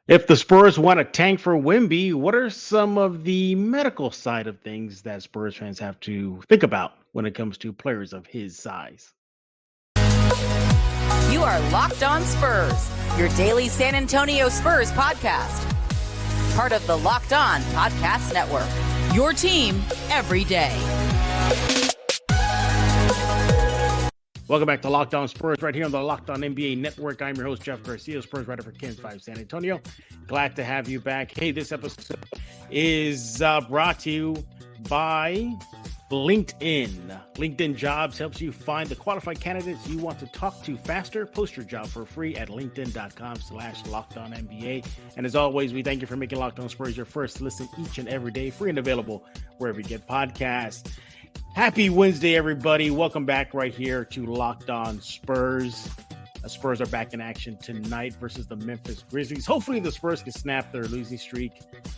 If the Spurs want to tank for Wemby, what are some of the medical side of things that Spurs fans have to think about when it comes to players of his size? You are Locked On Spurs, your daily San Antonio Spurs podcast. Part of the Locked On Podcast Network, your team every day. Welcome back to Locked On Spurs right here on the Locked On NBA Network. I'm your host, Jeff Garcia, Spurs writer for Kens 5 San Antonio. Glad to have you back. Hey, this episode is brought to you by LinkedIn. LinkedIn Jobs helps you find the qualified candidates you want to talk to faster. Post your job for free at linkedin.com/LockedOnNBA. And as always, we thank you for making Locked On Spurs your first listen each and every day, free and available wherever you get podcasts. Happy Wednesday, everybody. Welcome back right here to Locked On Spurs. The Spurs are back in action tonight versus the Memphis Grizzlies. Hopefully the Spurs can snap their losing streak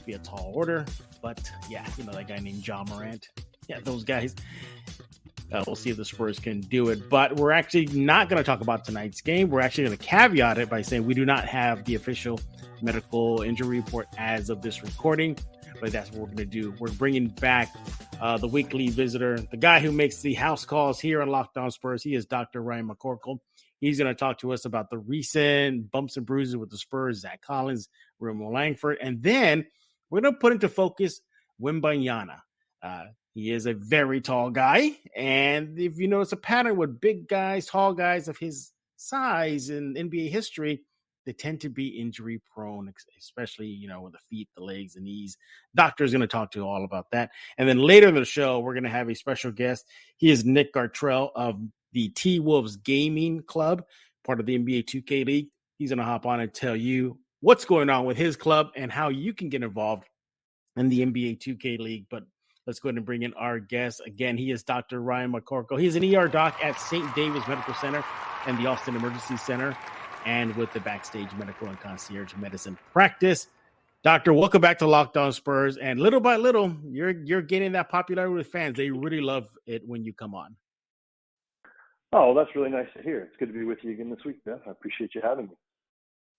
via tall order. But yeah, you know that guy named John Morant. Yeah, those guys. We'll see if the Spurs can do it. But we're actually not going to talk about tonight's game. We're actually going to caveat it by saying we do not have the official medical injury report as of this recording. But that's what we're going to do. We're bringing back the weekly visitor, the guy who makes the house calls here on Locked On Spurs. He is Dr. Ryan McCorkle. He's going to talk to us about the recent bumps and bruises with the Spurs, Zach Collins, Remo Langford. And then we're going to put into focus Wembanyama. He is a very tall guy. And if you notice a pattern with big guys, tall guys of his size in NBA history, they tend to be injury prone, especially, you know, with the feet, the legs, the knees. Doctor's going to talk to you all about that. And then later in the show, we're going to have a special guest. He is Nick Gartrelle of the T-Wolves Gaming Club, part of the NBA 2K League. He's going to hop on and tell you what's going on with his club and how you can get involved in the NBA 2K League. But let's go ahead and bring in our guest. Again, he is Dr. Ryan McCorkle. He's an ER doc at St. David's Medical Center and the Austin Emergency Center, and with the Backstage Medical and Concierge Medicine practice. Doctor, welcome back to Locked On Spurs. And little by little, you're getting that popularity with fans. They really love it when you come on. Oh, well, that's really nice to hear. It's good to be with you again this week, Jeff. I appreciate you having me.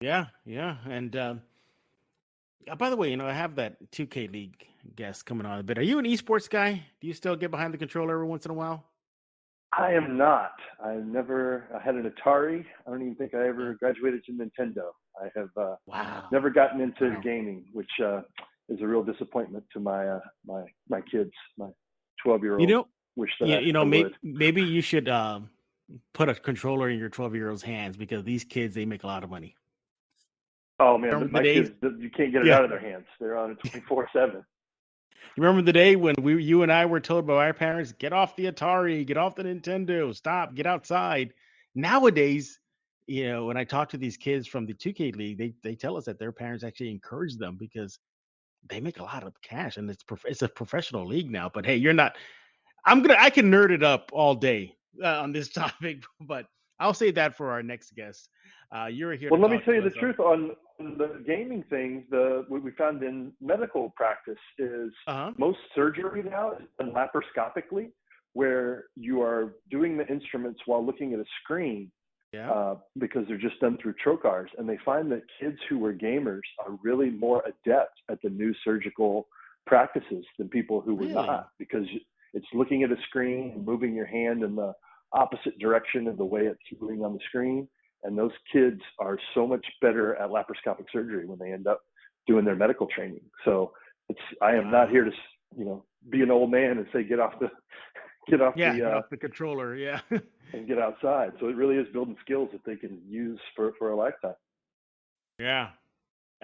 Yeah. And by the way, you know, I have that 2K League guest coming on a bit. Are you an esports guy? Do you still get behind the controller every once in a while? I am not. I had an Atari. I don't even think I ever graduated to Nintendo. I have never gotten into gaming, which is a real disappointment to my kids, my 12-year-old. You know, wish that I would. maybe you should put a controller in your 12-year-old's hands, because these kids, they make a lot of money. Oh, man, my kids, you can't get it out of their hands. They're on it 24/7. You remember the day when you and I were told by our parents, get off the Atari, get off the Nintendo, stop, get outside. Nowadays, you know, when I talk to these kids from the 2K League, they tell us that their parents actually encourage them because they make a lot of cash, and it's a professional league now. But hey, you're not. I can nerd it up all day on this topic, but I'll save that for our next guest. You're here. Well, let me tell you the truth on the gaming things. What we found in medical practice is most surgery now is done laparoscopically, where you are doing the instruments while looking at a screen, because they're just done through trocars. And they find that kids who were gamers are really more adept at the new surgical practices than people who were not, because it's looking at a screen and moving your hand in the opposite direction of the way it's moving on the screen. And those kids are so much better at laparoscopic surgery when they end up doing their medical training. So I am not here to, be an old man and say, get off the controller. Yeah. and get outside. So it really is building skills that they can use for a lifetime. Yeah.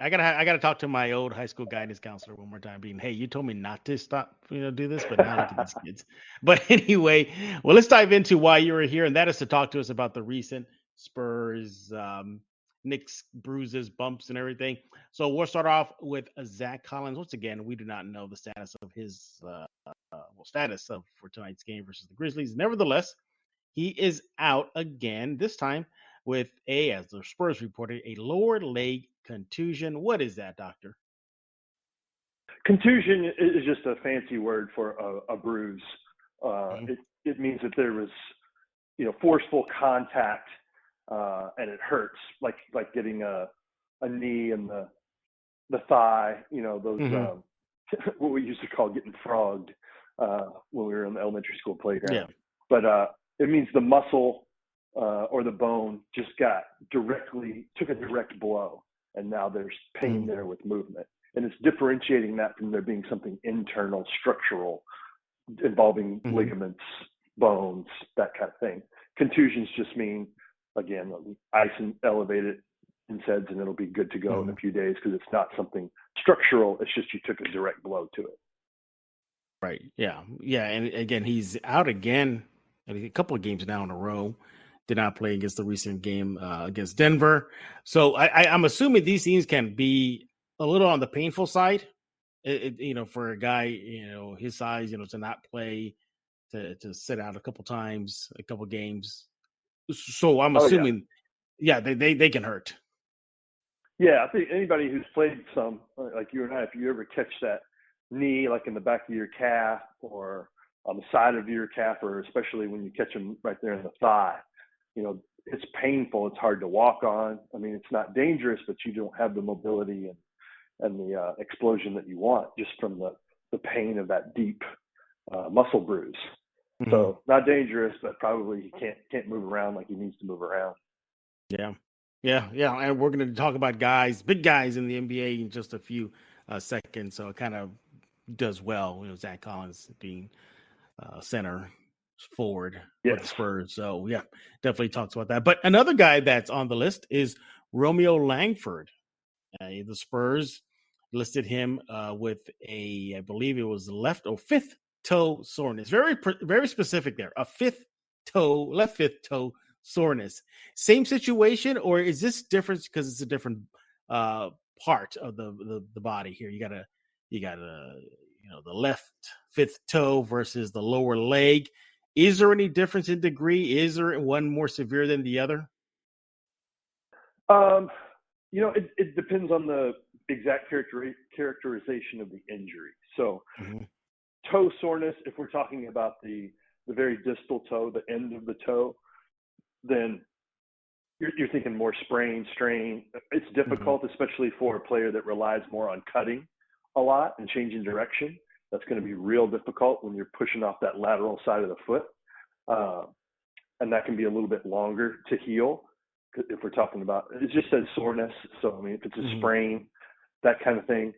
I gotta talk to my old high school guidance counselor one more time, being, hey, you told me not to stop, do this, but now look at these kids. But anyway, well, let's dive into why you were here, and that is to talk to us about the recent Spurs, nicks, bruises, bumps, and everything. So we'll start off with Zach Collins. Once again, we do not know the status of his for tonight's game versus the Grizzlies. Nevertheless, he is out again, this time with as the Spurs reported, a lower leg contusion. What is that, doctor? Contusion is just a fancy word for a bruise. It means that there was, forceful contact, and it hurts, like getting a knee in the thigh, those what we used to call getting frogged when we were in the elementary school playground. Yeah. But it means the muscle or the bone just took a direct blow, and now there's pain there with movement. And it's differentiating that from there being something internal, structural, involving ligaments, bones, that kind of thing. Contusions just mean, again, ice and elevate it NSAIDs, and it'll be good to go in a few days because it's not something structural. It's just you took a direct blow to it. Right. Yeah. Yeah. And again, he's out again a couple of games now in a row. Did not play against the recent game against Denver. So I'm assuming these things can be a little on the painful side, for a guy, his size, to not play, to sit out a couple games. So I'm assuming, they can hurt. Yeah, I think anybody who's played some, like you and I, if you ever catch that knee, like in the back of your calf or on the side of your calf, or especially when you catch them right there in the thigh, it's painful. It's hard to walk on. I mean, it's not dangerous, but you don't have the mobility and the explosion that you want just from the pain of that deep muscle bruise. So not dangerous, but probably he can't move around like he needs to move around. Yeah. And we're going to talk about big guys in the NBA in just a few seconds. So it kind of does well, Zach Collins being center forward for the Spurs. So yeah, definitely talks about that. But another guy that's on the list is Romeo Langford. The Spurs listed him with I believe it was fifth toe soreness. Very, very specific there. A left fifth toe soreness. Same situation, or is this different because it's a different part of the body here? You got the left fifth toe versus the lower leg. Is there any difference in degree? Is there one more severe than the other? It depends on the exact characterization of the injury. So toe soreness, if we're talking about the very distal toe, the end of the toe, then you're thinking more sprain, strain. It's difficult, especially for a player that relies more on cutting a lot and changing direction. That's going to be real difficult when you're pushing off that lateral side of the foot. And that can be a little bit longer to heal if we're talking about, it just says soreness. So, I mean, if it's a sprain, that kind of thing,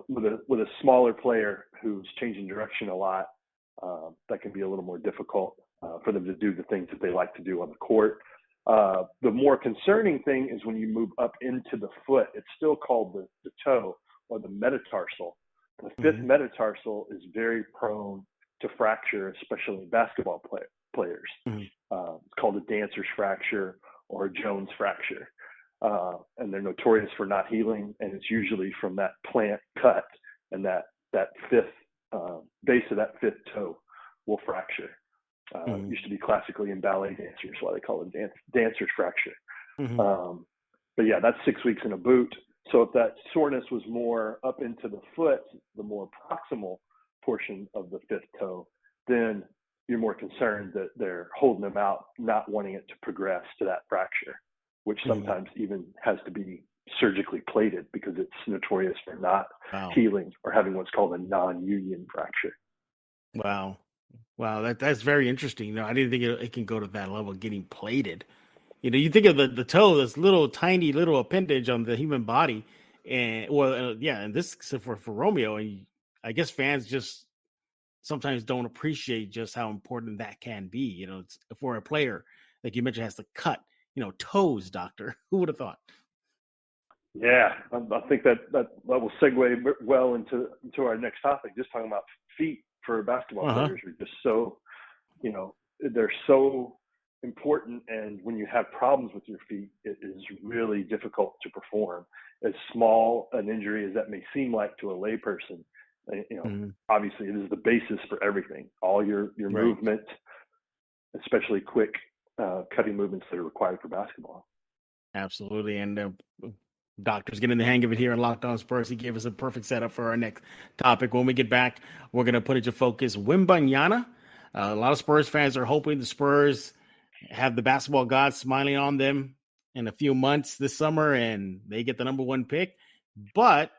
with a smaller player who's changing direction a lot, that can be a little more difficult for them to do the things that they like to do on the court. The more concerning thing is when you move up into the foot, it's still called the toe or the metatarsal. The fifth metatarsal is very prone to fracture, especially basketball players. It's called a dancer's fracture or a Jones fracture. And they're notorious for not healing, and it's usually from that plant cut, and that fifth base of that fifth toe will fracture. Used to be classically in ballet dancers why they call it dancer's fracture. But yeah, that's 6 weeks in a boot. So if that soreness was more up into the foot, the more proximal portion of the fifth toe, then you're more concerned that they're holding them out, not wanting it to progress to that fracture, which sometimes even has to be surgically plated because it's notorious for not healing or having what's called a non-union fracture. Wow, that's very interesting. I didn't think it can go to that level, getting plated. You think of the toe, this little tiny little appendage on the human body, and and this for Romeo, and I guess fans just sometimes don't appreciate just how important that can be. It's, for a player like you mentioned has to cut, toes. Doctor, who would have thought? Yeah, I think that will segue well into our next topic. Just talking about feet for basketball players are just so, they're so important, and when you have problems with your feet, it is really difficult to perform. As small an injury as that may seem like to a layperson, obviously it is the basis for everything. All your movement, especially quick cutting movements that are required for basketball. Absolutely, and Doctor's getting the hang of it here on Locked On Spurs. He gave us a perfect setup for our next topic. When we get back, we're going to put into focus Wembanyama. A lot of Spurs fans are hoping the Spurs have the basketball gods smiling on them in a few months this summer, and they get the number one pick. But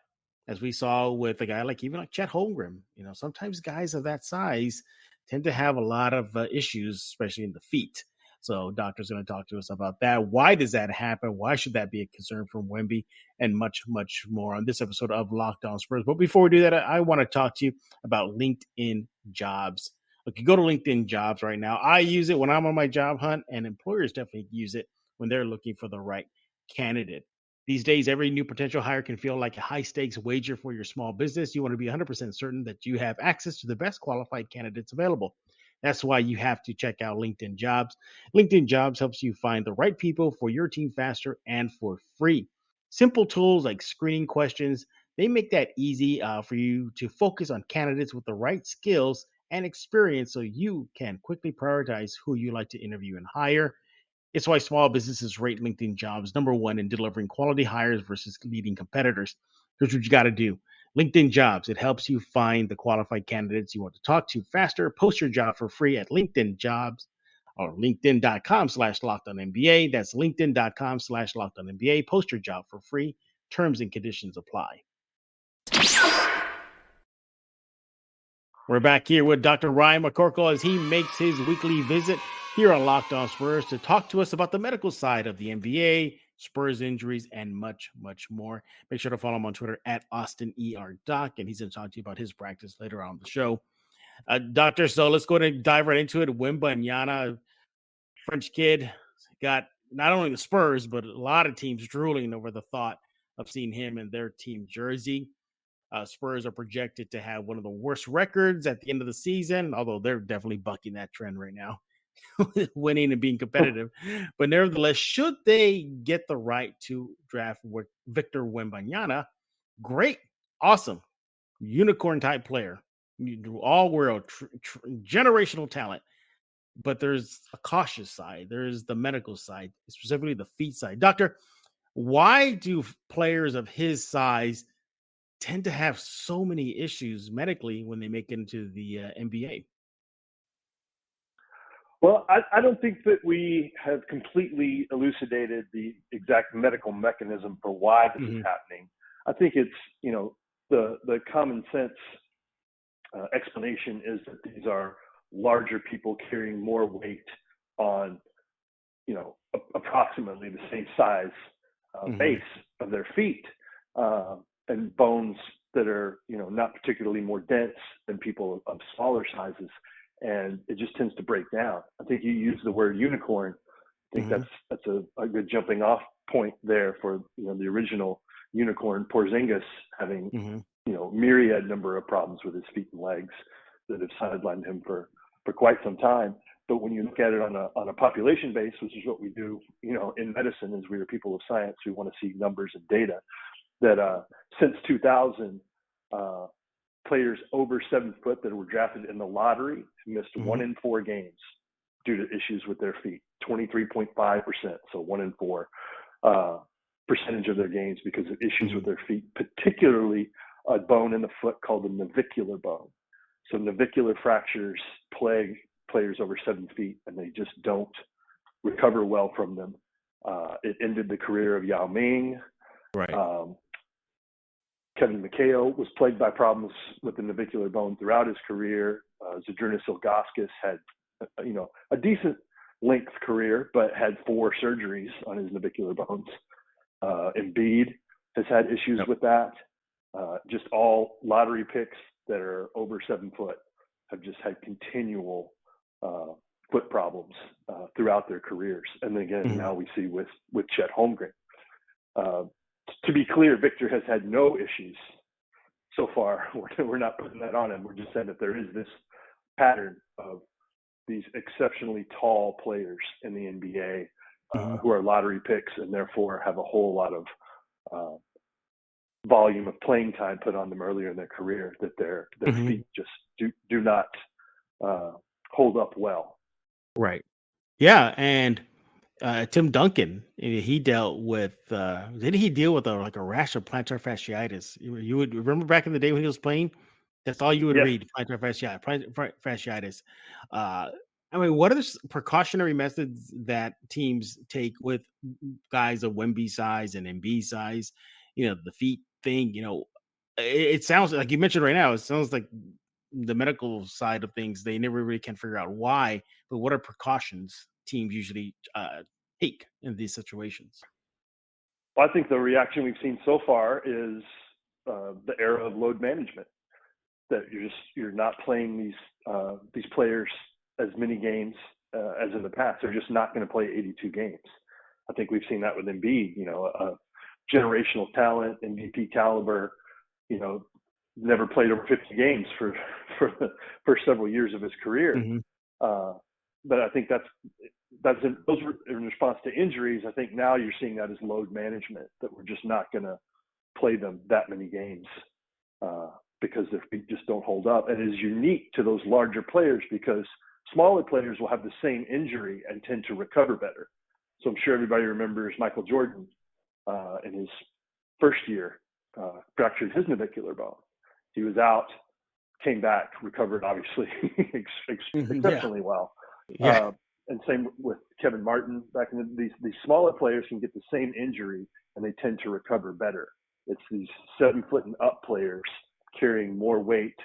as we saw with a guy like Chet Holmgren, sometimes guys of that size tend to have a lot of issues, especially in the feet. So doctor's going to talk to us about that. Why does that happen? Why should that be a concern for Wemby? And much, much more on this episode of Locked On Spurs. But before we do that, I want to talk to you about LinkedIn Jobs. Look, you go to LinkedIn Jobs right now. I use it when I'm on my job hunt, and employers definitely use it when they're looking for the right candidate. These days, every new potential hire can feel like a high-stakes wager for your small business. You want to be 100% certain that you have access to the best qualified candidates available. That's why you have to check out LinkedIn Jobs. LinkedIn Jobs helps you find the right people for your team faster and for free. Simple tools like screening questions, they make that easy for you to focus on candidates with the right skills and experience so you can quickly prioritize who you like to interview and hire. It's why small businesses rate LinkedIn Jobs #1 in delivering quality hires versus leading competitors. Here's what you got to do. LinkedIn Jobs, it helps you find the qualified candidates you want to talk to faster. Post your job for free at LinkedIn Jobs or linkedin.com/LockedOnNBA. That's linkedin.com/LockedOnNBA. Post your job for free. Terms and conditions apply. We're back here with Dr. Ryan McCorkle as he makes his weekly visit here on Locked On Spurs to talk to us about the medical side of the NBA, Spurs injuries, and much, much more. Make sure to follow him on Twitter at AustinERDoc, and he's going to talk to you about his practice later on the show. Doctor, so let's go ahead and dive right into it. Wembanyama, French kid, got not only the Spurs, but a lot of teams drooling over the thought of seeing him in their team jersey. Spurs are projected to have one of the worst records at the end of the season, although they're definitely bucking that trend right now, winning and being competitive. But nevertheless, should they get the right to draft Victor Wembanyama, great, awesome, unicorn-type player, all-world, generational talent. But there's a cautious side. There's the medical side, specifically the feet side. Doctor, why do players of his size tend to have so many issues medically when they make it into the NBA? Well, I don't think that we have completely elucidated the exact medical mechanism for why this is happening. I think it's, the common sense explanation is that these are larger people carrying more weight on, approximately the same size base of their feet, and bones that are, not particularly more dense than people of smaller sizes. And it just tends to break down. I think you use the word unicorn. I think that's a good jumping off point there for, the original unicorn, Porzingis, having, myriad number of problems with his feet and legs that have sidelined him for quite some time. But when you look at it on a population base, which is what we do, in medicine, as we are people of science, we want to see numbers and data, that since 2000, players over 7 foot that were drafted in the lottery missed 1 in 4 games due to issues with their feet, 23.5%. So 1 in 4 percentage of their games because of issues with their feet, particularly a bone in the foot called the navicular bone. So navicular fractures plague players over 7 feet, and they just don't recover well from them. It ended the career of Yao Ming. Right. Kevin McHale was plagued by problems with the navicular bone throughout his career. Zydrunas Ilgauskas had, a decent length career, but had 4 surgeries on his navicular bones. Embiid has had issues with that. Just all lottery picks that are over 7 foot have just had continual foot problems throughout their careers. And then again, now we see with Chet Holmgren. To be clear, Victor has had no issues so far. We're not putting that on him. We're just saying that there is this pattern of these exceptionally tall players in the NBA who are lottery picks and therefore have a whole lot of volume of playing time put on them earlier in their career, that their feet just do not hold up well. Right. Yeah. And Tim Duncan, he dealt with, didn't he deal with a rash of plantar fasciitis? You would remember back in the day when he was playing, that's all you would read, plantar fasciitis. What are the precautionary methods that teams take with guys of Wemby size and Embiid size? The feet thing. It sounds like you mentioned right now. It sounds like the medical side of things, they never really can figure out why. But what are precautions teams usually take in these situations? Well, I think the reaction we've seen so far is the era of load management. That you're not playing these players as many games as in the past. They're just not going to play 82 games. I think we've seen that with Embiid. Generational talent, MVP caliber. Never played over 50 games for the first several years of his career. Mm-hmm. But I think those were in response to injuries. I think now you're seeing that as load management, that we're just not going to play them that many games because their feet just don't hold up. And it is unique to those larger players because smaller players will have the same injury and tend to recover better. So I'm sure everybody remembers Michael Jordan in his first year fractured his navicular bone. He was out, came back, recovered obviously exceptionally well. Yeah. And same with Kevin Martin back in these smaller players can get the same injury and they tend to recover better. It's these 7 foot and up players carrying more weight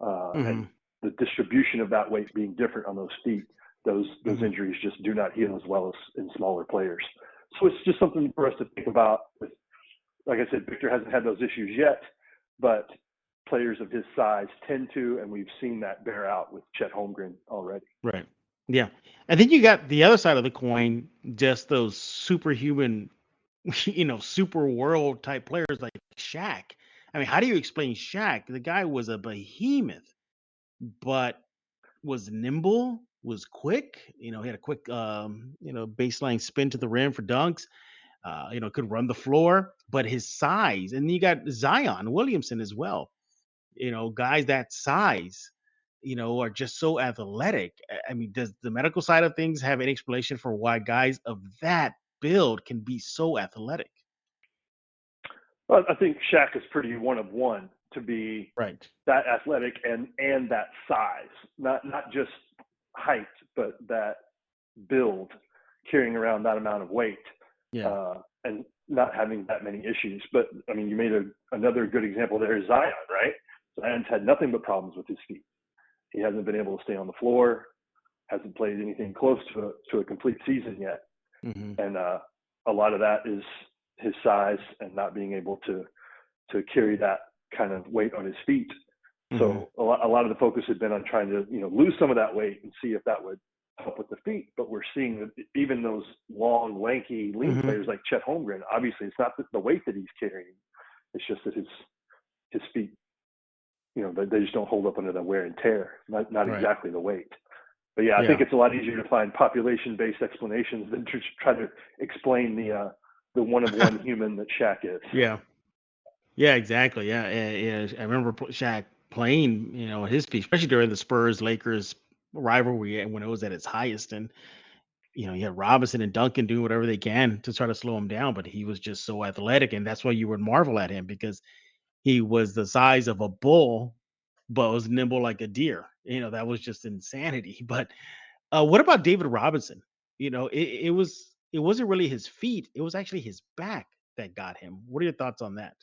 and the distribution of that weight being different on those feet. Those injuries just do not heal as well as in smaller players. So it's just something for us to think about. Like I said, Victor hasn't had those issues yet, but players of his size tend to, and we've seen that bear out with Chet Holmgren already. Right. Yeah. And then you got the other side of the coin, just those superhuman, super world type players like Shaq. I mean, how do you explain Shaq? The guy was a behemoth, but was nimble, was quick. He had a quick, baseline spin to the rim for dunks. Could run the floor, but his size, and you got Zion Williamson as well. Guys that size, are just so athletic. I mean, does the medical side of things have any explanation for why guys of that build can be so athletic? Well, I think Shaq is pretty one of one to be Right. that athletic and that size, not just height, but that build, carrying around that amount of weight, and not having that many issues. But I mean, you made another good example there is Zion, right? Zion's had nothing but problems with his feet. He hasn't been able to stay on the floor, hasn't played anything close to a complete season yet. Mm-hmm. And a lot of that is his size and not being able to carry that kind of weight on his feet. Mm-hmm. So a lot of the focus had been on trying to, lose some of that weight and see if that would help with the feet. But we're seeing that even those long, lanky, lean players like Chet Holmgren, obviously it's not the weight that he's carrying. It's just that his feet, they just don't hold up under the wear and tear, not right. Exactly the weight. But I think it's a lot easier to find population-based explanations than to try to explain the one-of-one human that Shaq is. Yeah, exactly. Yeah. I remember Shaq playing, his feet, especially during the Spurs-Lakers rivalry when it was at its highest. And, you had Robinson and Duncan doing whatever they can to try to slow him down, but he was just so athletic. And that's why you would marvel at him, because he was the size of a bull, but was nimble like a deer. That was just insanity. But what about David Robinson? It wasn't really his feet. It was actually his back that got him. What are your thoughts on that?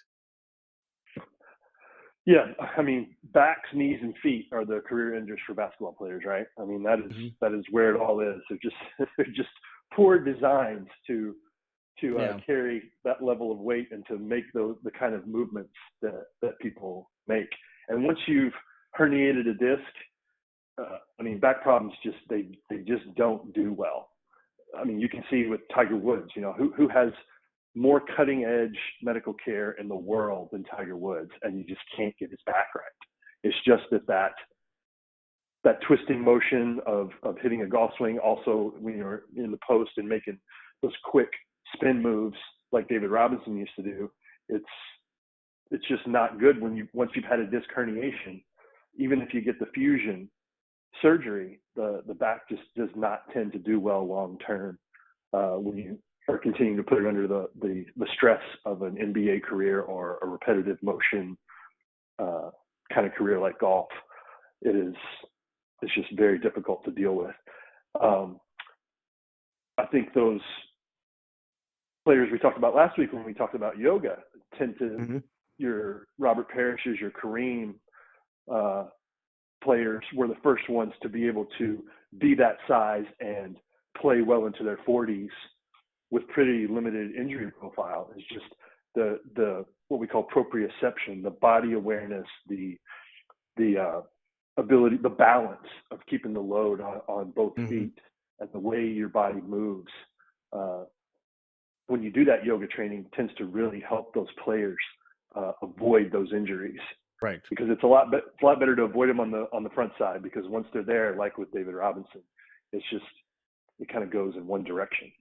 Yeah, I mean, backs, knees, and feet are the career enders for basketball players, right? I mean, that is where it all is. They're just poor designs to carry that level of weight and to make the kind of movements that people make. And once you've herniated a disc, back problems they just don't do well. I mean, you can see with Tiger Woods, who has more cutting edge medical care in the world than Tiger Woods, and you just can't get his back right. It's just that twisting motion of hitting a golf swing, also when you're in the post and making those quick spin moves like David Robinson used to do. It's just not good once you've had a disc herniation. Even if you get the fusion surgery, the back just does not tend to do well long term when you are continuing to put it under the stress of an NBA career or a repetitive motion kind of career like golf. It's just very difficult to deal with. I think those players we talked about last week when we talked about yoga tend to your Robert Parishes, your Kareem players were the first ones to be able to be that size and play well into their 40s with pretty limited injury profile. It's just the what we call proprioception, the body awareness, the ability, the balance of keeping the load on both feet and the way your body moves. When you do that, yoga training tends to really help those players avoid those injuries. Right. Because it's a lot better to avoid them on the front side, because once they're there, like with David Robinson, it kind of goes in one direction.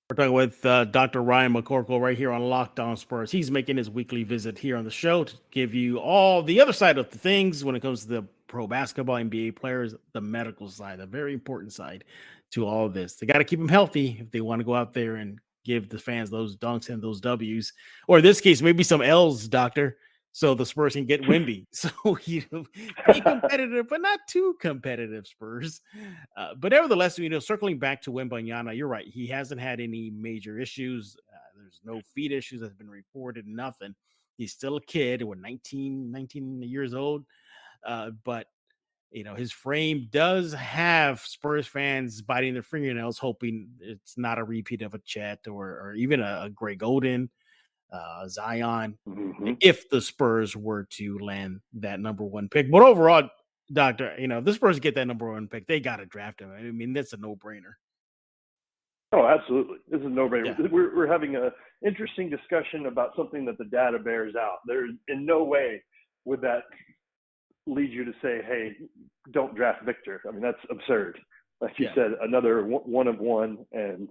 We're talking with Dr. Ryan McCorkle right here on Locked On Spurs. He's making his weekly visit here on the show to give you all the other side of the things when it comes to the pro basketball, NBA players, the medical side, the very important side to all of this. They got to keep them healthy if they want to go out there and give the fans those dunks and those W's, or in this case, maybe some L's, Doctor, so the Spurs can get Wemby. So, be competitive, but not too competitive, Spurs. But nevertheless, circling back to Wembanyama, you're right. He hasn't had any major issues. There's no feet issues that's been reported, nothing. He's still a kid. We're 19 years old. But, his frame does have Spurs fans biting their fingernails, hoping it's not a repeat of a Chet or even a Greg Oden. Zion, if the Spurs were to land that number one pick. But overall, Doctor, if the Spurs get that number one pick, they got to draft him. I mean, that's a no-brainer. Oh, absolutely. This is a no-brainer. Yeah. We're having an interesting discussion about something that the data bears out. There's in no way would that lead you to say, hey, don't draft Victor. I mean, that's absurd. Like you said, another one of one, and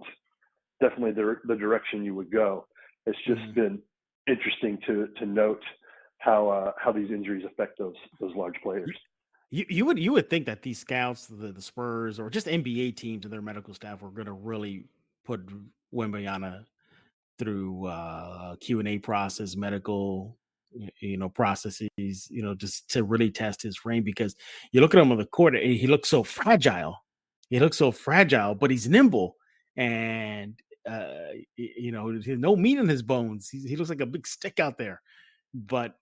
definitely the direction you would go. It's just been interesting to note how these injuries affect those large players. You would think that these scouts, the Spurs, or just NBA teams and their medical staff were going to really put Wembanyama through Q&A process, medical processes, just to really test his frame, because you look at him on the court, he looks so fragile. But he's nimble, and no meat in his bones. He looks like a big stick out there. But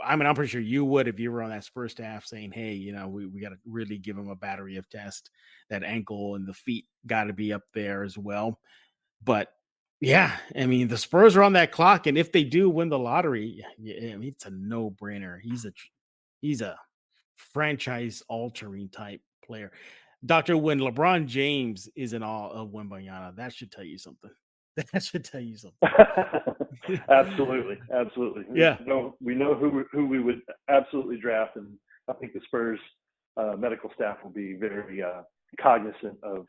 I'm pretty sure you would, if you were on that Spurs staff, saying, hey, we got to really give him a battery of tests. That ankle and the feet got to be up there as well. But yeah, I mean, the Spurs are on that clock, and if they do win the lottery, it's a no-brainer. He's a franchise-altering type player. Doctor, when LeBron James is in awe of Wembanyama, that should tell you something. Absolutely. Yeah. We know who we would absolutely draft, and I think the Spurs medical staff will be very cognizant of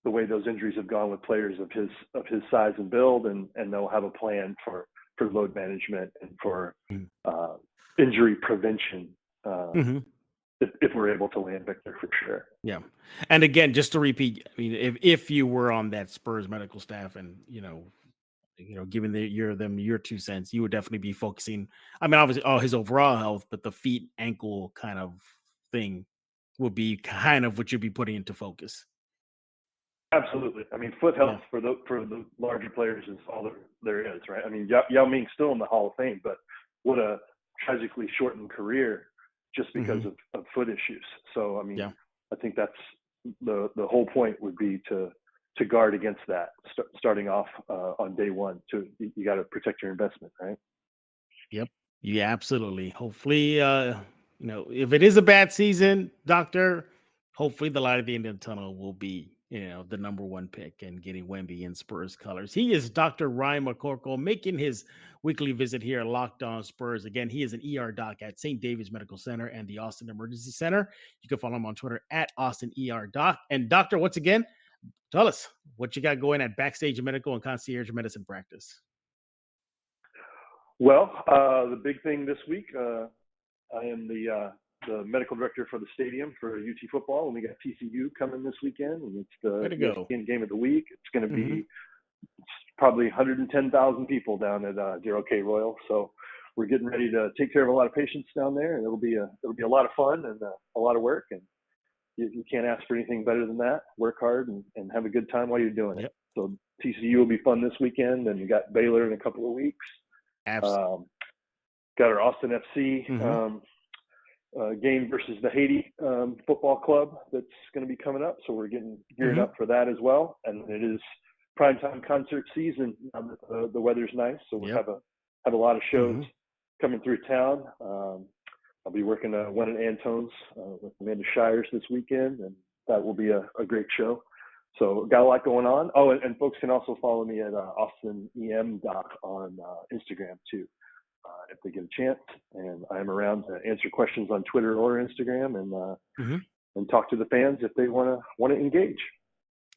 the way those injuries have gone with players of his size and build, and they'll have a plan for load management and for injury prevention. If we're able to land Victor, for sure. Yeah. And again, just to repeat, I mean, if you were on that Spurs medical staff and, given your 2 cents, you would definitely be focusing, I mean, obviously his overall health, but the feet, ankle kind of thing would be kind of what you'd be putting into focus. Absolutely. I mean, foot health for the larger players is all there is, right? I mean, Yao Ming's still in the Hall of Fame, but what a tragically shortened career just because of foot issues. So, I mean, I think that's the whole point would be to guard against that starting off on day one. You got to protect your investment, right? Yep. Yeah, absolutely. Hopefully, if it is a bad season, Doctor, hopefully the light at the end of the tunnel will be, the number one pick and getting Wemby in Spurs colors. He is Dr. Ryan McCorkle, making his weekly visit here at Locked On Spurs. Again, he is an ER doc at St. David's Medical Center and the Austin Emergency Center. You can follow him on Twitter at Austin ER Doc. And Doctor, once again, tell us what you got going at Backstage Medical and Concierge Medicine Practice. Well, the big thing this week, I am the medical director for the stadium for UT football, and we got TCU coming this weekend, and it's the game of the week. It's going to be probably 110,000 people down at Darrell K. Royal. So we're getting ready to take care of a lot of patients down there, and it'll be a lot of fun and a lot of work. And you can't ask for anything better than that. Work hard and have a good time while you're doing it. So TCU will be fun this weekend, and you got Baylor in a couple of weeks. Absolutely. Got our Austin FC game versus the Haiti football club that's going to be coming up. So we're getting geared up for that as well. And it is primetime concert season now that the weather's nice. So we have a lot of shows coming through town. I'll be working one at Antone's with Amanda Shires this weekend, and that will be a great show. So got a lot going on. Oh, and folks can also follow me at AustinEMDoc on Instagram too, if they get a chance. And I'm around to answer questions on Twitter or Instagram, and talk to the fans if they want to engage.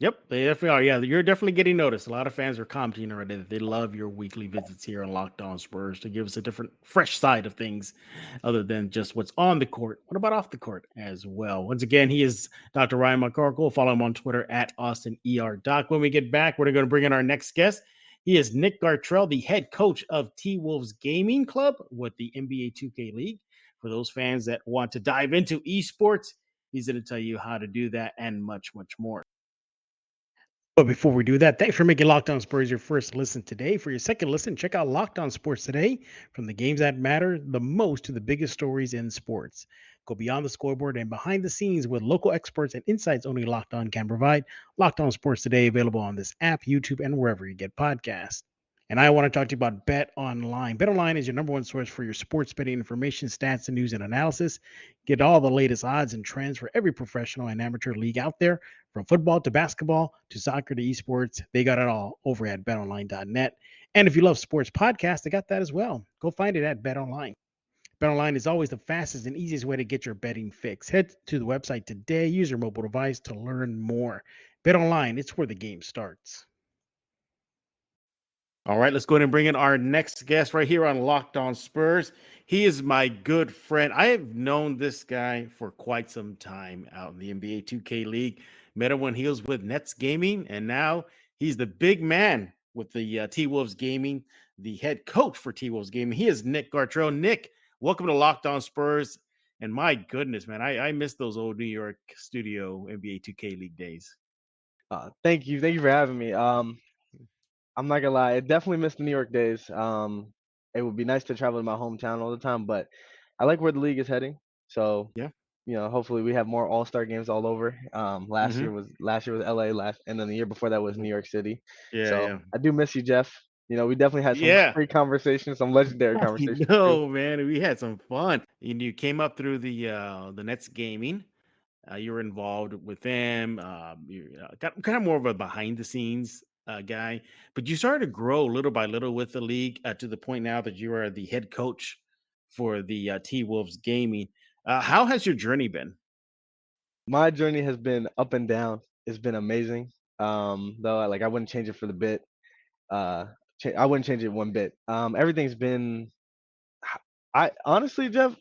Yep, they definitely are. Yeah, you're definitely getting noticed. A lot of fans are commenting already that they love your weekly visits here on Locked On Spurs to give us a different, fresh side of things other than just what's on the court. What about off the court as well? Once again, he is Dr. Ryan McCorkle. Follow him on Twitter at AustinERDoc. When we get back, we're going to bring in our next guest. He is Nick Gartrelle, the head coach of T-Wolves Gaming Club with the NBA 2K League. For those fans that want to dive into esports, he's going to tell you how to do that and much, much more. But before we do that, thanks for making Locked On Spurs your first listen today. For your second listen, check out Locked On Sports Today. From the games that matter the most to the biggest stories in sports. Go beyond the scoreboard and behind the scenes with local experts and insights only Locked On can provide. Locked On Sports Today, available on this app, YouTube, and wherever you get podcasts. And I want to talk to you about Bet Online. Bet Online is your number one source for your sports betting information, stats, and news and analysis. Get all the latest odds and trends for every professional and amateur league out there. From football to basketball to soccer to esports, they got it all over at betonline.net. And if you love sports podcasts, they got that as well. Go find it at BetOnline. BetOnline is always the fastest and easiest way to get your betting fix. Head to the website today. Use your mobile device to learn more. BetOnline, it's where the game starts. All right, let's go ahead and bring in our next guest right here on Locked On Spurs. He is my good friend. I have known this guy for quite some time out in the NBA 2K League. Met him when he was with Nets Gaming, and now he's the big man with the T-Wolves Gaming, the head coach for T-Wolves Gaming. He is Nick Gartrelle. Nick, welcome to Locked On Spurs. And my goodness, man, I miss those old New York studio NBA 2K League days. Thank you for having me. I'm not gonna lie, I definitely miss the New York days. It would be nice to travel to my hometown all the time, but I like where the league is heading. So yeah, hopefully we have more All-Star games all over. Last year was LA, and then the year before that was New York City. Yeah. I do miss you, Jeff. We definitely had some great conversations, some legendary conversations. No, man, we had some fun. You came up through the Nets Gaming. You were involved with them. You got kind of more of a behind the scenes guy, but you started to grow little by little with the league to the point now that you are the head coach for the T-Wolves Gaming. How has your journey been? My journey has been up and down. It's been amazing. Though I wouldn't change it for the bit. I wouldn't change it one bit. Everything's been. I honestly, Jeff.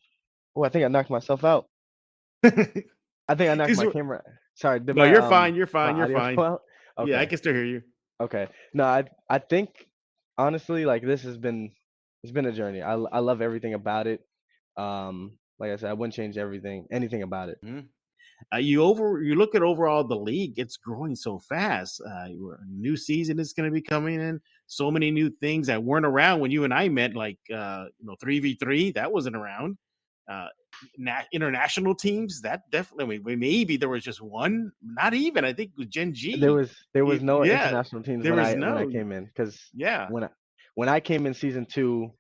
Oh, I think I knocked myself out. I think I knocked my camera. Sorry. No, you're fine. You're fine. You're fine. Okay. Yeah, I can still hear you. Okay. No, I think honestly, this it's been a journey. I love everything about it. Like I said, I wouldn't change anything about it. Mm-hmm. You look at overall the league, it's growing so fast. A new season is going to be coming in. So many new things that weren't around when you and I met, 3v3, that wasn't around. International teams, that definitely, maybe there was just one, not even, I think with Gen G. There was no international teams when I came in, because when I came in season 2,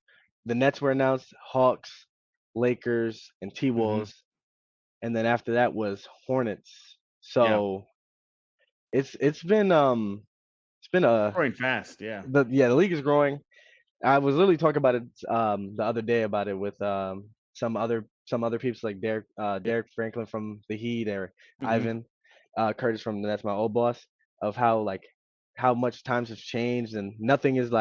the Nets were announced, Hawks, Lakers, and T-Wolves. And then after that was Hornets. So it's been growing fast. Yeah. The league is growing. I was literally talking about it the other day about it with some other people like Derek Franklin from the Heat, or Ivan Curtis from the Nets, my old boss, of how much times have changed, and nothing is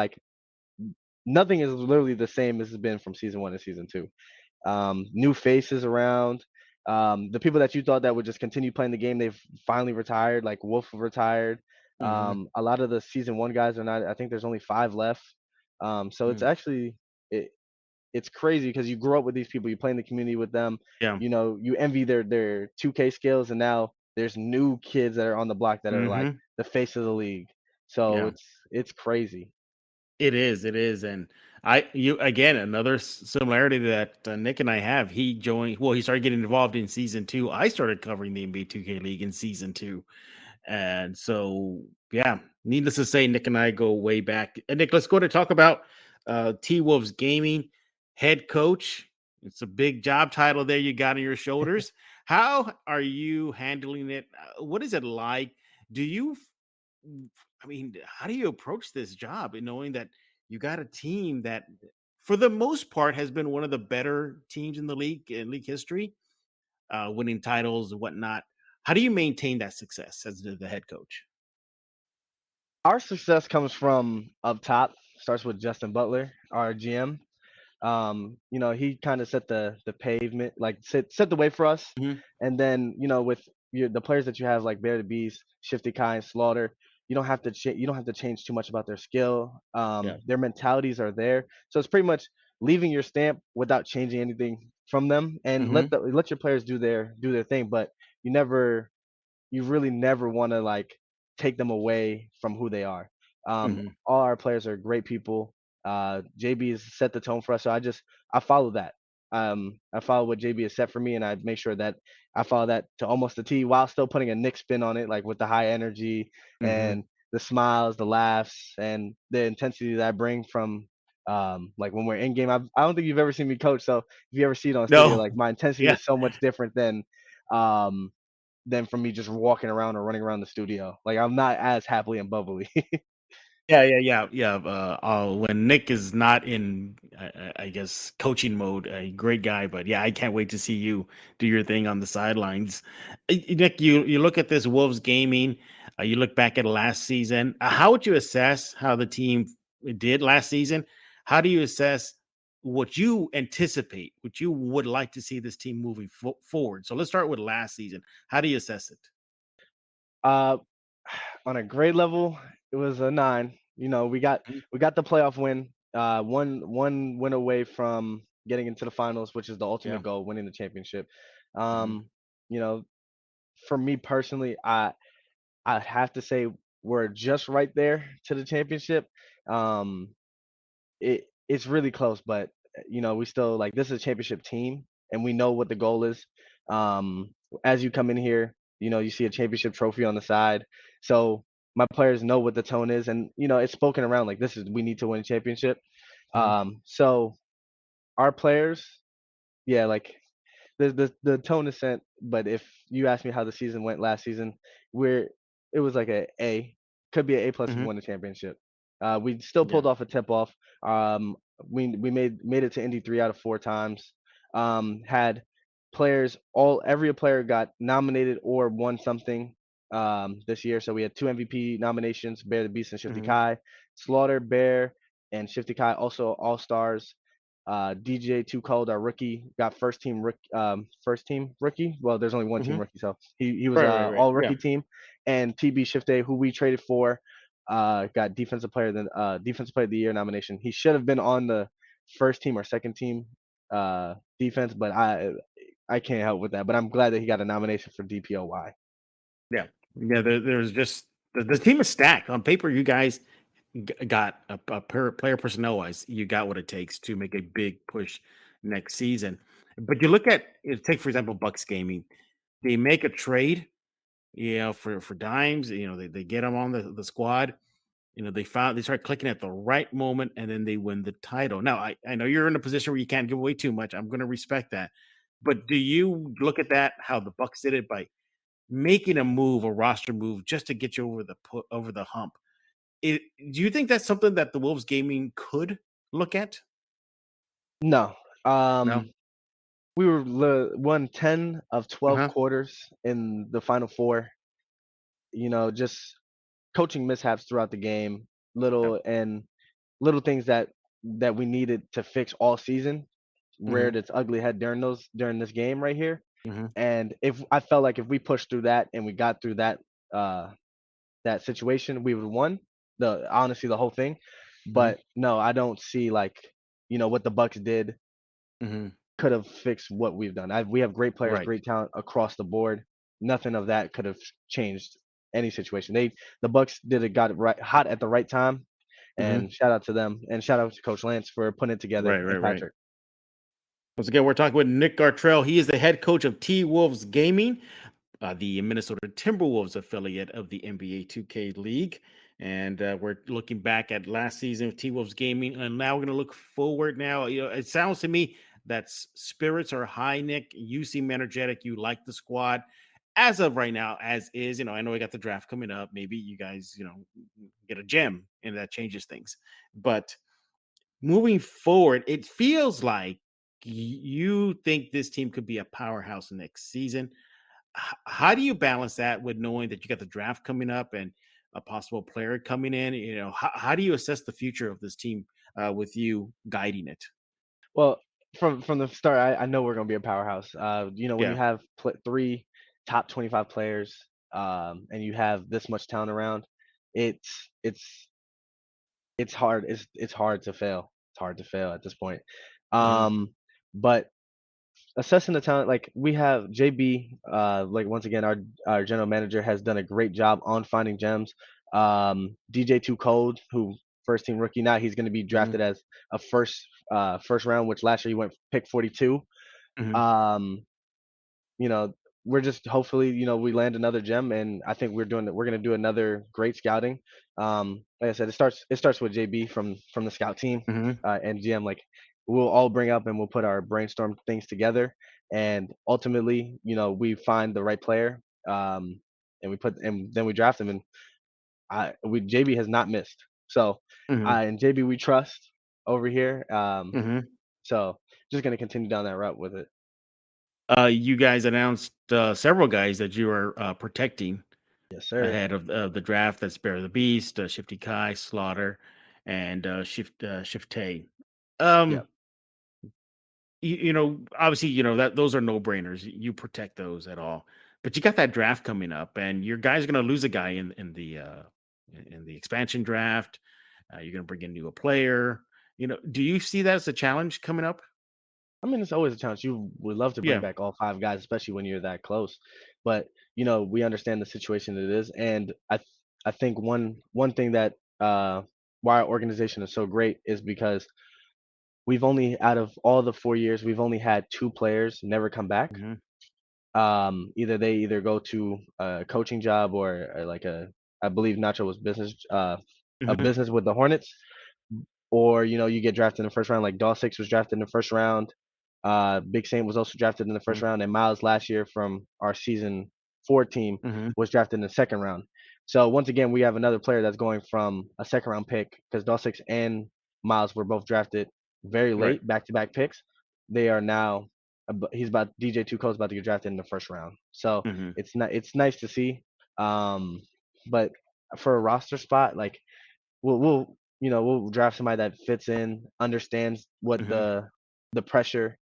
literally the same as it's been from season 1 to season 2. New faces around. The people that you thought that would just continue playing the game, they've finally retired. Like Wolf retired. A lot of the season 1 guys are not. I think there's only 5 left. So it's actually it's crazy because you grow up with these people, you play in the community with them. Yeah. You envy their 2K skills, and now there's new kids that are on the block that are like the face of the league. So Yeah. it's crazy. It is, and you again another similarity that Nick and I have. He joined. Well, he started getting involved in season 2. I started covering the NBA 2K League in season 2, and so yeah. Needless to say, Nick and I go way back. And Nick, let's go to talk about T Wolves Gaming head coach. It's a big job title there you got on your shoulders. How are you handling it? What is it like? Do you I mean, how do you approach this job in knowing that you got a team that, for the most part, has been one of the better teams in the league, in league history, winning titles and whatnot? How do you maintain that success as the head coach? Our success comes from up top. Starts with Justin Butler, our GM. He kind of set the pavement, like set the way for us. Mhm. And then, with the players that you have, like Bear the Beast, Shifty Kai, and Slaughter, you don't have to change too much about their skill. Yeah. Their mentalities are there, so it's pretty much leaving your stamp without changing anything from them, and Hmm. let your players do their thing. But you never you really never want to like take them away from who they are. Hmm. All our players are great people. JB has set the tone for us, so I follow that. I follow what JB has set for me, and I make sure that I follow that to almost the T, while still putting a Nick spin on it, like with the high energy Hmm. and the smiles, the laughs, and the intensity that I bring from like when we're in game. I don't think you've ever seen me coach, so if you ever see it on studio, No. like my intensity Yeah. is so much different um than from me just walking around or running around the studio. Like I'm not as happily and bubbly. Yeah. When Nick is not in, I guess, coaching mode, a great guy. But yeah, I can't wait to see you do your thing on the sidelines. Nick, you look at this Wolves gaming. You look back at last season. How would you assess how the team did last season? How do you assess what you anticipate, what you would like to see this team moving forward? So let's start with last season. How do you assess it? uh, on a grade level, it was a 9. We got the playoff win. One win away from getting into the finals, which is the Yeah. ultimate goal, winning the championship. Hmm. Um, you know, for me personally, I have to say we're just right there to the championship. Um, it's really close, but we still, like, this is a championship team, and we know what the goal is. Um, as you come in here, you see a championship trophy on the side, so my players know what the tone is, and it's spoken around like this is we need to win a championship. Hmm. So our players, yeah, like the tone is set. But if you ask me how the season went last season, where it was like could be an A plus if we Hmm. won the championship. We still Yeah. pulled off a tip off. Um, we made it to Indy 3 out of 4 times. Had players, all every player got nominated or won something this year. So we had 2 MVP nominations: Bear the Beast and Shifty Hmm. Kai. Slaughter, Bear, and Shifty Kai also all stars. DJ Too Cold, our rookie, got first team rookie. Well, there's only one team Hmm. rookie, so he was Right. all Yeah. rookie team. And TB Shifte, who we traded for, got defensive player of the year nomination. He should have been on the first team or second team defense, but I can't help with that. But I'm glad that he got a nomination for DPOY. Yeah. There's just the team is stacked on paper. You guys got player personnel wise, you got what it takes to make a big push next season. But you look at take for example Bucks gaming, they make a trade, for dimes. They get them on the squad. They start clicking at the right moment, and then they win the title. Now I know you're in a position where you can't give away too much. I'm going to respect that. But do you look at that how the Bucks did it by making a roster move just to get you over the hump? Do you think that's something that the Wolves gaming could look at? No, No. we won 10 of 12 Uh-huh. quarters in the final four. Just coaching mishaps throughout the game, Yeah. little things that we needed to fix all season Mhm. reared its ugly head during this game right here. Mhm. And if I felt like if we pushed through that and we got through uh that situation, we would have won the whole thing. Mhm. But no, I don't see, like, what the Bucks did Mhm. could have fixed what we've done. We have great players, Right. great talent across the board. Nothing of that could have changed. any situation. The Bucks got it right hot at the right time, and shout out to them, and shout out to Coach Lance for putting it together, and Right. Patrick. Once again, we're talking with Nick Gartrelle. He is the head coach of T-Wolves Gaming, the Minnesota Timberwolves affiliate of the NBA 2K League. And we're looking back at last season of T-Wolves Gaming, and now we're going to look forward. Now, it sounds to me that spirits are high, Nick. You seem energetic. You like the squad. As of right now, as is, I know we got the draft coming up. Maybe you guys, get a gem, and that changes things. But moving forward, it feels like you think this team could be a powerhouse next season. How do you balance that with knowing that you got the draft coming up and a possible player coming in? How do you assess the future of this team with you guiding it? Well, from the start, I know we're going to be a powerhouse. When you have 3 top 25 players, and you have this much talent around, it's hard. It's hard to fail. It's hard to fail at this point. But assessing the talent, like we have JB, like once again, our general manager has done a great job on finding gems. DJ2 Cold, who first team rookie, now he's going to be drafted as a first round, which last year he went pick 42. We're just hopefully, we land another gem, and I think we're going to do another great scouting. Like I said, it starts with JB from the scout team, and GM. Like we'll all bring up and we'll put our brainstorm things together, and ultimately, we find the right player, and then we draft him, and JB has not missed. So, and JB we trust over here. So just going to continue down that route with it. You guys announced several guys that you are protecting. Yes, sir. Ahead of the draft. That's Bear the Beast, Shifty Kai, Slaughter, and Shiftay. Obviously, that those are no brainers. You protect those at all, but you got that draft coming up, and your guys are going to lose a guy in the expansion draft. You're going to bring in a player. Do you see that as a challenge coming up? I mean, it's always a challenge. You would love to bring back all 5 guys, especially when you're that close. But we understand the situation it is, and I think one thing that why our organization is so great is because we've only, out of all the 4 years, we've only had 2 players never come back. Either they go to a coaching job or like I believe Nacho was business a business with the Hornets, or you get drafted in the first round. Like Dawsix was drafted in the first round. Big Saint was also drafted in the first round, and Miles last year from our season 4 team was drafted in the second round. So once again, we have another player that's going from a second round pick, because Dawsix and Miles were both drafted very late, back-to-back picks. They are now DJ2 Cole's about to get drafted in the first round. So it's nice to see. But for a roster spot, like we'll draft somebody that fits in, understands what the pressure,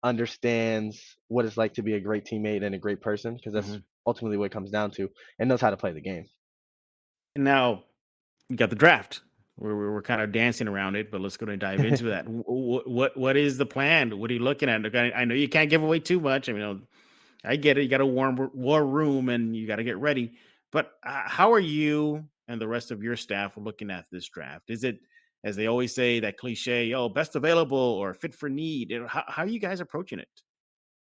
understands what it's like to be a great teammate and a great person, because that's ultimately what it comes down to, and knows how to play the game. And now you got the draft. We're kind of dancing around it, but let's go and dive into that. What is the plan? What are you looking at? I know you can't give away too much. I mean, I get it. You got a war room and you got to get ready. But how are you and the rest of your staff looking at this draft? Is it, as they always say, that cliche, best available or fit for need? How are you guys approaching it?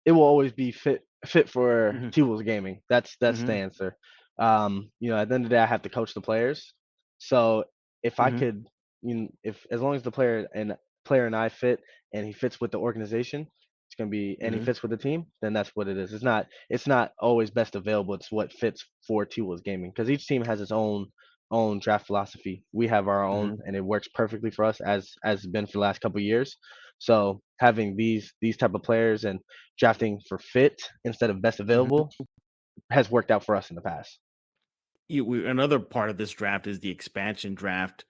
It will always be fit for T-Wolves Gaming. That's the answer. At the end of the day, I have to coach the players. So if I could, if as long as the player and I fit, and he fits with the organization, it's gonna be, and he fits with the team, then that's what it is. It's not always best available. It's what fits for T-Wolves Gaming, because each team has its own draft philosophy. We have our own, and it works perfectly for us, as it's been for the last couple of years. So having these type of players and drafting for fit instead of best available has worked out for us in the past. Another part of this draft is the expansion draft.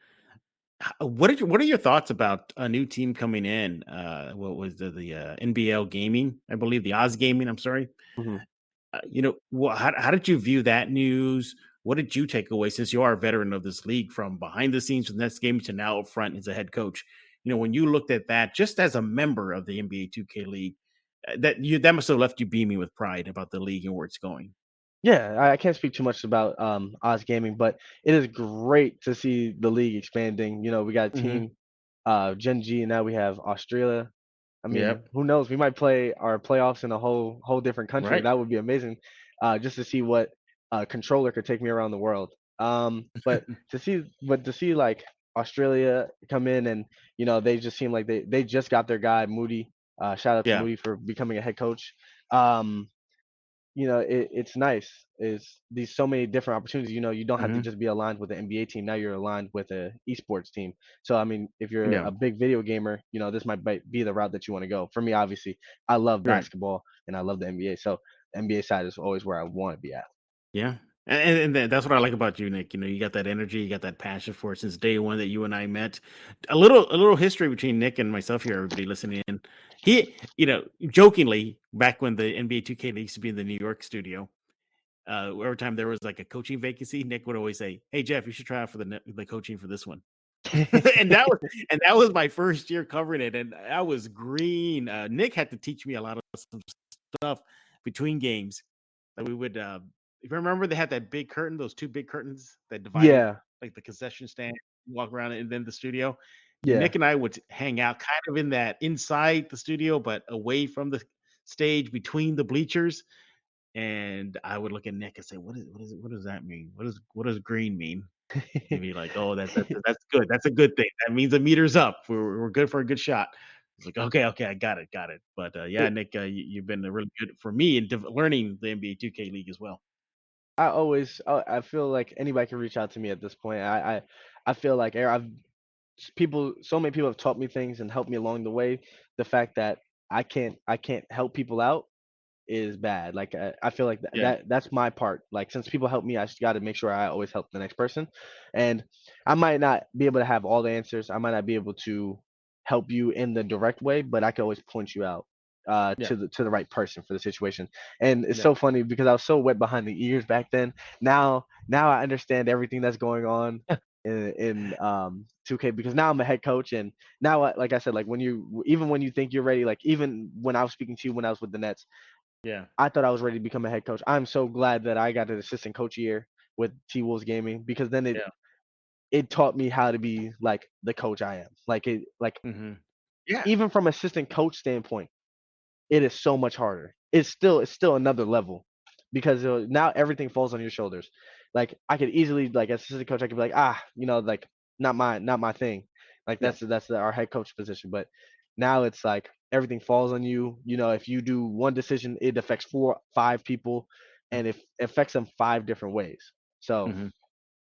What are your thoughts about a new team coming in? What was the NBL Gaming? I believe the Oz Gaming. I'm sorry. How did you view that news? What did you take away, since you are a veteran of this league, from behind the scenes with Nets Gaming to now up front as a head coach? When you looked at that, just as a member of the NBA 2K League, that must have left you beaming with pride about the league and where it's going. Yeah, I can't speak too much about Oz Gaming, but it is great to see the league expanding. You know, we got a Mm-hmm. team, Gen G, and now we have Australia. I mean, Yep. who knows? We might play our playoffs in a whole different country. Right. That would be amazing, just to see what controller could take me around the world. But to see like Australia come in and they just seem like they just got their guy Moody. Shout out to Yeah. Moody for becoming a head coach. Um, it's nice. Is these so many different opportunities. You don't have to Mm-hmm. just be aligned with the NBA team. Now you're aligned with a esports team. So I mean, if you're Yeah. a big video gamer, this might be the route that you want to go. For me, obviously, I love Right. basketball and I love the NBA. So the NBA side is always where I want to be at. Yeah. And that's what I like about you, Nick. You got that energy, you got that passion for it since day one that you and I met. A little history between Nick and myself here, everybody listening in. He, jokingly, back when the NBA 2K used to be in the New York studio, every time there was like a coaching vacancy, Nick would always say, "Hey Jeff, you should try out for the coaching for this one." and that was my first year covering it, and I was green. Nick had to teach me a lot of some stuff between games. Like we would, if you remember, they had that big curtain, those two big curtains that divided Yeah, like the concession stand, walk around, and then the studio. yeah. Nick and I would hang out kind of in that inside the studio, but away from the stage between the bleachers. And I would look at Nick and say, what does that mean? What does green mean?" He'd be like, "Oh, that's good. That's a good thing. That means the meter's up. We're good for a good shot." It's like, "Okay, okay, I got it, got it." But yeah, It, Nick, you've been really good for me in learning the NBA 2K League as well. I feel like anybody can reach out to me at this point. I feel like so many people have taught me things and helped me along the way. The fact that I can't help people out is bad. Like I feel like Yeah, that's my part. Like since people help me, I just got to make sure I always help the next person. And I might not be able to have all the answers. I might not be able to help you in the direct way, but I can always point you out yeah, to the right person for the situation. And it's yeah. so funny because I was so wet behind the ears back then. Now I understand everything that's going on in 2K because now I'm a head coach and now like I said, like even when you think you're ready, like even when I was speaking to you when I was with the Nets, Yeah, I thought I was ready to become a head coach. I'm so glad that I got an assistant coach year with T Wolves Gaming because then it yeah. it taught me how to be like the coach I am. Like Hmm. Yeah, even from assistant coach standpoint, it is so much harder. It's still another level because now everything falls on your shoulders. Like I could easily like as assistant coach, I could be like like not my thing. Like yeah. our head coach position. But now it's like everything falls on you. If you do one decision, it affects 5 people, and it affects them 5 different ways. So Hmm.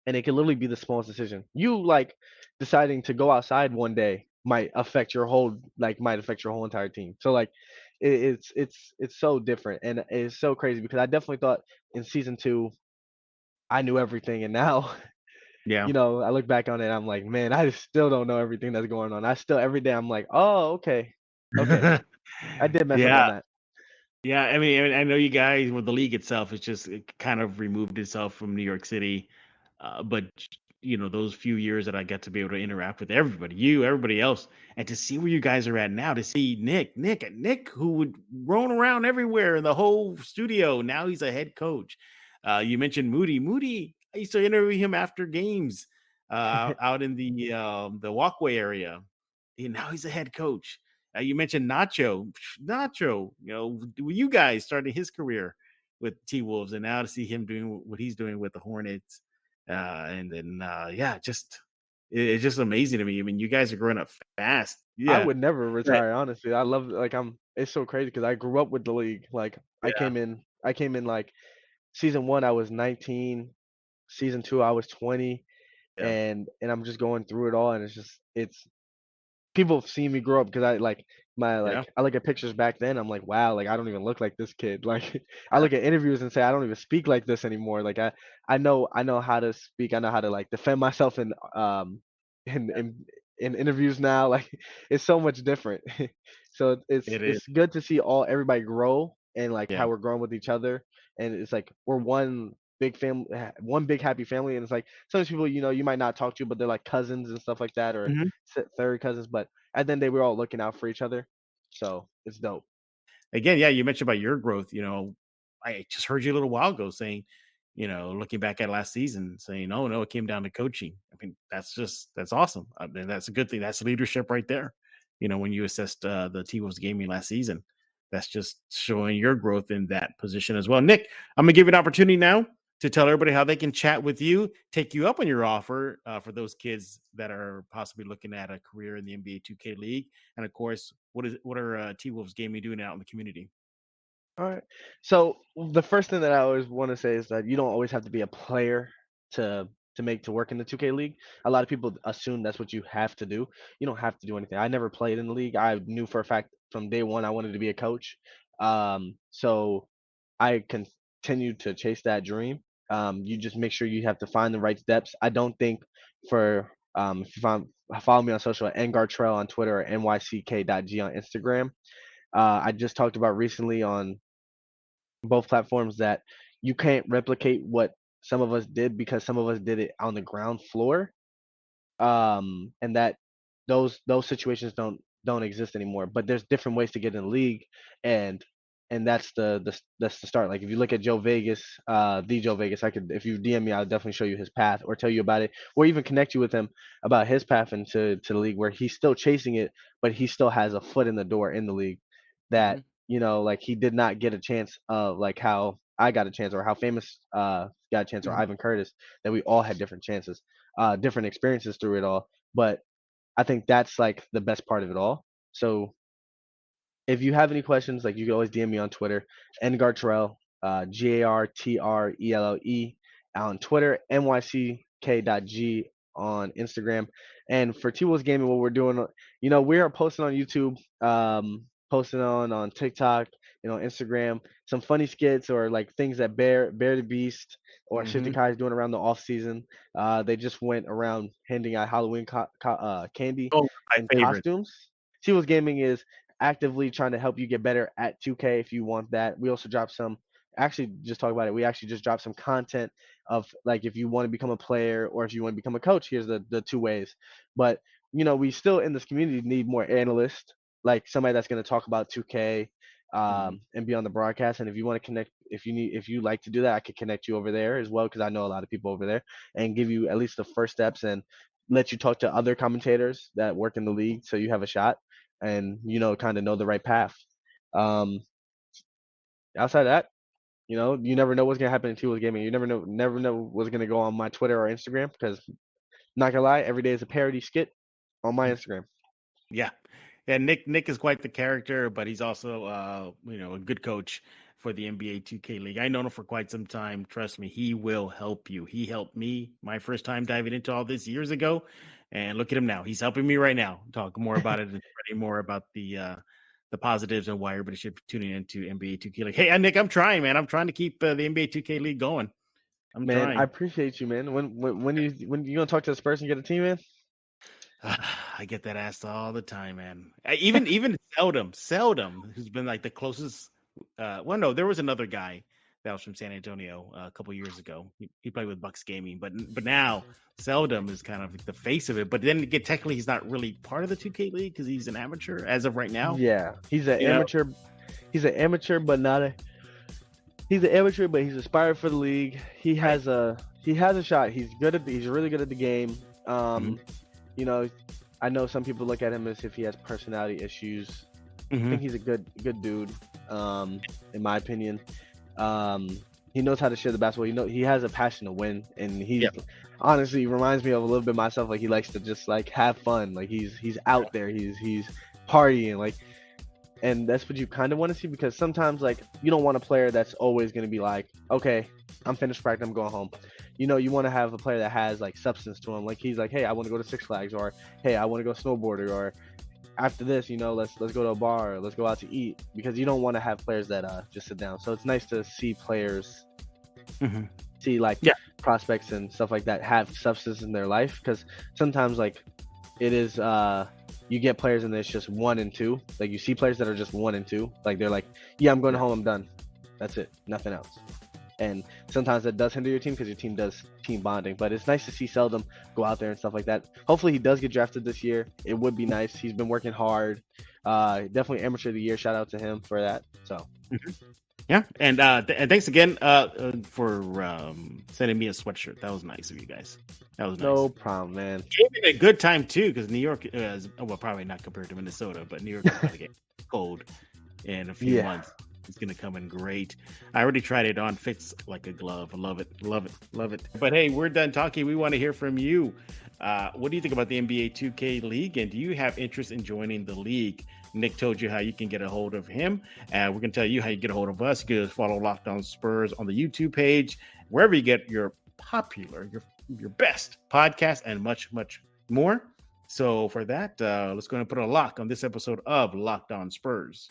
and it can literally be the smallest decision. You like deciding to go outside one day might affect your whole entire team. So like it's so different and it's so crazy because I definitely thought in season 2 I knew everything and now Yeah. I look back on it I'm like, man, I still don't know everything that's going on. I still every day I'm like, oh, okay. Okay. I did mess up Yeah. on that. Yeah, I mean, I know you guys, well, the league itself is just it kind of removed itself from New York City, but those few years that I got to be able to interact with everybody, everybody else, and to see where you guys are at now, to see Nick, who would roam around everywhere in the whole studio, now he's a head coach. You mentioned Moody. I used to interview him after games, out in the walkway area. And now he's a head coach. You mentioned Nacho, you guys starting his career with T Wolves, and now to see him doing what he's doing with the Hornets, and then yeah, it's just amazing to me. I mean, you guys are growing up fast. I Yeah, would never right. retire, honestly. I love like it's so crazy because I grew up with the league. Like Yeah, I came in like season 1 I was 19, season 2 I was 20, yeah, and I'm just going through it all and it's people have seen me grow up because yeah, I look at pictures back then I'm like, wow, like I don't even look like this kid. Like I yeah. look at interviews and say I don't even speak like this anymore. Like I know how to speak. I know how to like defend myself in in, in interviews now. Like it's so much different. So it's It is. it's good to see everybody grow and like Yeah. how we're growing with each other and it's like we're one big happy family and it's like some people you might not talk to but they're like cousins and stuff like that or Mhm. third cousins, but at the end of the day, we're all looking out for each other. So it's dope. Again, yeah, you mentioned about your growth. I just heard you a little while ago saying, looking back at last season, saying, "Oh no, it came down to coaching." I mean, that's awesome. I mean, that's a good thing. That's leadership right there. When you assessed the T-Wolves gaming last season, that's just showing your growth in that position as well. Nick, I'm gonna give you an opportunity now to tell everybody how they can chat with you, take you up on your offer for those kids that are possibly looking at a career in the NBA 2K League, and of course, what are T-Wolves gaming doing out in the community? All right. So the first thing that I always want to say is that you don't always have to be a player to to work in the 2K league. A lot of people assume that's what you have to do. You don't have to do anything. I never played in the league. I knew for a fact from day one I wanted to be a coach. So I continue to chase that dream. You just make sure you have to find the right steps. I don't think for if you follow me on social at Gartrelle on Twitter or nyck.g on Instagram. I just talked about recently on both platforms that you can't replicate what some of us did because some of us did it on the ground floor, and that those situations don't exist anymore. But there's different ways to get in the league, and that's that's the start. Like if you look at Joe Vegas, the Joe Vegas, I could if you DM me, I'll definitely show you his path or tell you about it, or even connect you with him about his path into the league where he's still chasing it, but he still has a foot in the door in the league that like he did not get a chance of like how I got a chance or how Famous got a chance or Ivan Curtis, that we all had different chances, different experiences through it all. But I think that's like the best part of it all. So if you have any questions, like you can always DM me on Twitter, Gartrelle, Gartrelle on Twitter, nyck.g on Instagram. And for T-Wolves Gaming, what we're doing, we are posting on YouTube, posting on TikTok, Instagram, some funny skits or like things that Bear the Beast or Shifty Kai is doing around the off season. They just went around handing out Halloween candy and costumes. T-Wolves Gaming is actively trying to help you get better at 2K if you want that. We also dropped just talk about it. We actually just dropped some content of like if you want to become a player or if you want to become a coach, here's the two ways. But we still in this community need more analysts, like somebody that's going to talk about 2K and be on the broadcast. And if you want to connect, if you like to do that, I could connect you over there as well because I know a lot of people over there and give you at least the first steps and let you talk to other commentators that work in the league so you have a shot and kind of know the right path. Outside of that, you never know what's gonna happen in T-Wolves Gaming. You never know what's gonna go on my Twitter or Instagram because not gonna lie, every day is a parody skit on my Instagram. Yeah. Nick is quite the character, but he's also a good coach for the NBA 2K League. I know him for quite some time. Trust me, he will help you. He helped me my first time diving into all this years ago, and look at him now. He's helping me right now. Talk more about it and spreading more about the positives and why everybody should be tuning into NBA 2K League. Hey, Nick, I'm trying, man. I'm trying to keep the NBA 2K League going. I'm trying. I appreciate you, man. When you gonna talk to the Spurs and get a team in? I get that asked all the time, man. Even Seldom, who's been like the closest. Well, no, there was another guy that was from San Antonio a couple years ago. He played with Bucks Gaming, but now Seldom is kind of like the face of it. But then again, technically, he's not really part of the 2K League because he's an amateur as of right now. Yeah, he's an amateur. He's an amateur, but not a. He's an amateur, but he's aspired for the league. He has a shot. He's really good at the game. I know some people look at him as if he has personality issues. I think he's a good dude, in my opinion. He knows how to share the basketball. He has a passion to win, and he honestly reminds me of a little bit myself. Like he likes to just like have fun. Like he's out there. He's partying. Like, and that's what you kind of want to see because sometimes like you don't want a player that's always going to be like, okay, I'm finished practice, I'm going home. You want to have a player that has like substance to him. Like he's like, hey, I want to go to Six Flags, or hey, I want to go snowboarding, or after this, let's go to a bar, or let's go out to eat, because you don't want to have players that just sit down. So it's nice to see players, see like prospects and stuff like that have substance in their life, because sometimes like it is you get players and it's just 1 and 2. Like you see players that are just 1 and 2. Like they're like, yeah, I'm going home, I'm done. That's it, nothing else. And sometimes that does hinder your team because your team does team bonding. But it's nice to see Seldom go out there and stuff like that. Hopefully he does get drafted this year. It would be nice. He's been working hard. Definitely amateur of the year. Shout out to him for that. So Yeah, and thanks again for sending me a sweatshirt. That was nice of you guys. That was nice. No problem, man. Gave me a good time too, because New York is probably not compared to Minnesota, but New York is going to get cold in a few months. It's going to come in great. I already tried it on. Fits like a glove. I love it. Love it. Love it. But hey, we're done talking. We want to hear from you. What do you think about the NBA 2K League? And do you have interest in joining the league? Nick told you how you can get a hold of him. We're going to tell you how you get a hold of us. You can follow Locked On Spurs on the YouTube page, wherever you get your popular, your best podcast, and much, much more. So for that, let's go and put a lock on this episode of Locked On Spurs.